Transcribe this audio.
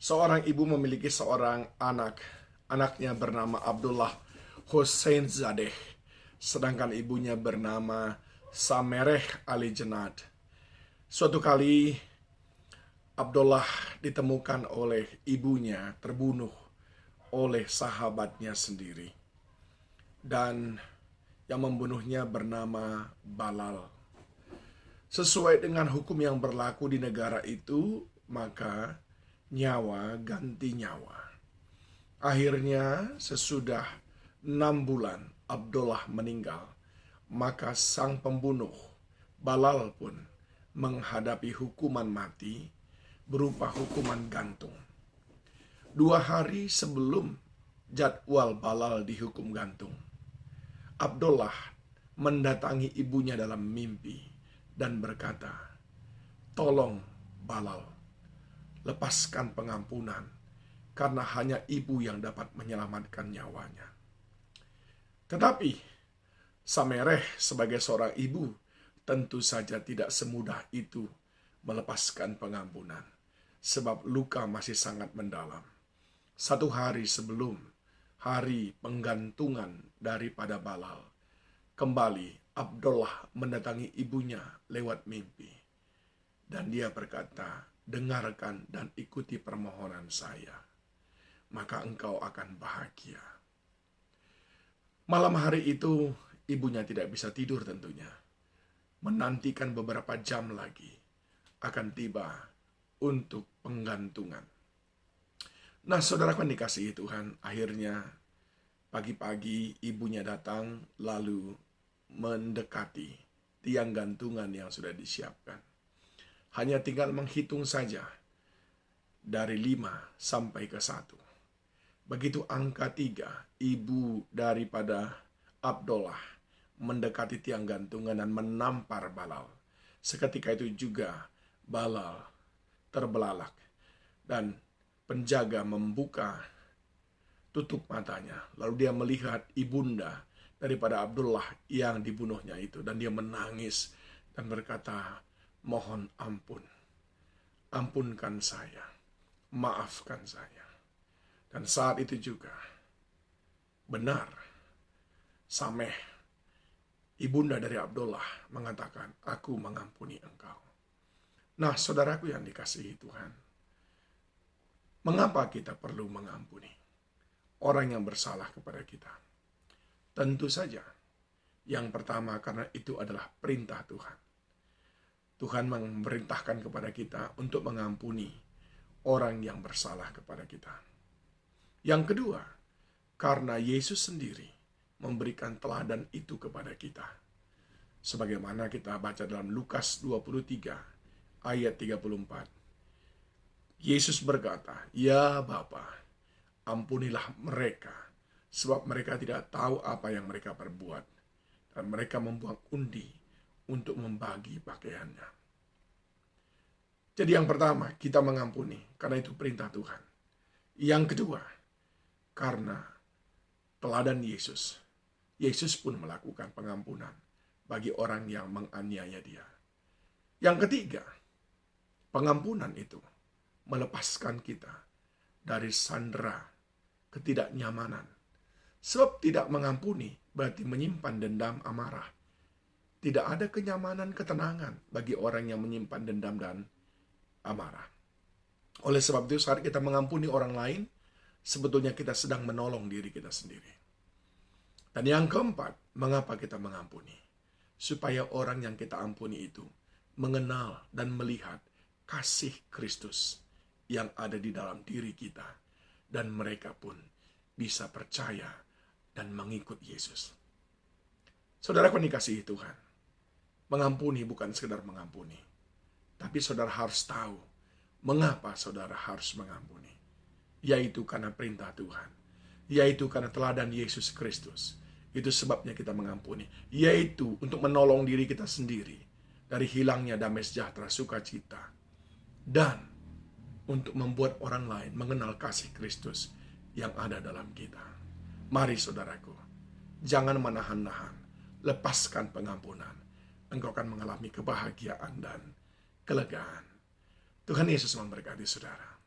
Seorang ibu memiliki seorang anak. Anaknya bernama Abdullah Hussein Zadeh, sedangkan ibunya bernama Samereh Ali Jenad. Suatu kali Abdullah ditemukan oleh ibunya terbunuh oleh sahabatnya sendiri. Dan yang membunuhnya bernama Balal. Sesuai dengan hukum yang berlaku di negara itu, maka nyawa ganti nyawa. Akhirnya sesudah 6 bulan Abdullah meninggal, maka sang pembunuh Balal pun menghadapi hukuman mati berupa hukuman gantung. 2 hari sebelum jadwal Balal dihukum gantung, Abdullah mendatangi ibunya dalam mimpi dan berkata, "Tolong Balal, lepaskan pengampunan, karena hanya ibu yang dapat menyelamatkan nyawanya." Tetapi Samereh sebagai seorang ibu tentu saja tidak semudah itu melepaskan pengampunan, sebab luka masih sangat mendalam. 1 hari sebelum hari penggantungan daripada Balal, kembali Abdullah mendatangi ibunya lewat mimpi. Dan dia berkata, "Dengarkan dan ikuti permohonan saya, maka engkau akan bahagia." Malam hari itu ibunya tidak bisa tidur tentunya. Menantikan beberapa jam lagi akan tiba untuk penggantungan. Nah, saudaraku yang dikasihi Tuhan, akhirnya pagi-pagi ibunya datang lalu mendekati tiang gantungan yang sudah disiapkan. Hanya tinggal menghitung saja dari 5 sampai ke 1. Begitu angka 3, ibu daripada Abdullah mendekati tiang gantungan dan menampar Balal. Seketika itu juga Balal terbelalak dan penjaga membuka tutup matanya. Lalu dia melihat ibunda daripada Abdullah yang dibunuhnya itu, dan dia menangis dan berkata, "Mohon ampun, ampunkan saya, maafkan saya." Dan saat itu juga benar, Sameh, ibunda dari Abdullah, mengatakan, "Aku mengampuni engkau." Nah, saudaraku yang dikasihi Tuhan, mengapa kita perlu mengampuni orang yang bersalah kepada kita? Tentu saja, yang pertama karena itu adalah perintah Tuhan. Tuhan memerintahkan kepada kita untuk mengampuni orang yang bersalah kepada kita. Yang kedua, karena Yesus sendiri memberikan teladan itu kepada kita. Sebagaimana kita baca dalam Lukas 23 ayat 34. Yesus berkata, "Ya Bapa, ampunilah mereka, sebab mereka tidak tahu apa yang mereka perbuat." Dan mereka membuang undi untuk membagi pakaiannya. Jadi yang pertama, kita mengampuni karena itu perintah Tuhan. Yang kedua, karena teladan Yesus. Yesus pun melakukan pengampunan bagi orang yang menganiaya dia. Yang ketiga, pengampunan itu melepaskan kita dari sandera ketidaknyamanan. Sebab tidak mengampuni berarti menyimpan dendam, amarah. Tidak ada kenyamanan, ketenangan bagi orang yang menyimpan dendam dan amarah. Oleh sebab itu, saat kita mengampuni orang lain, sebetulnya kita sedang menolong diri kita sendiri. Dan yang keempat, mengapa kita mengampuni? Supaya orang yang kita ampuni itu mengenal dan melihat kasih Kristus yang ada di dalam diri kita. Dan mereka pun bisa percaya dan mengikut Yesus. Saudaraku yang dikasihi Tuhan, mengampuni bukan sekedar mengampuni. Tapi saudara harus tahu mengapa saudara harus mengampuni. Yaitu karena perintah Tuhan. Yaitu karena teladan Yesus Kristus. Itu sebabnya kita mengampuni. Yaitu untuk menolong diri kita sendiri dari hilangnya damai sejahtera, sukacita. Dan untuk membuat orang lain mengenal kasih Kristus yang ada dalam kita. Mari saudaraku, jangan menahan-nahan. Lepaskan pengampunan. Engkau akan mengalami kebahagiaan dan kelegaan. Tuhan Yesus memberkati saudara.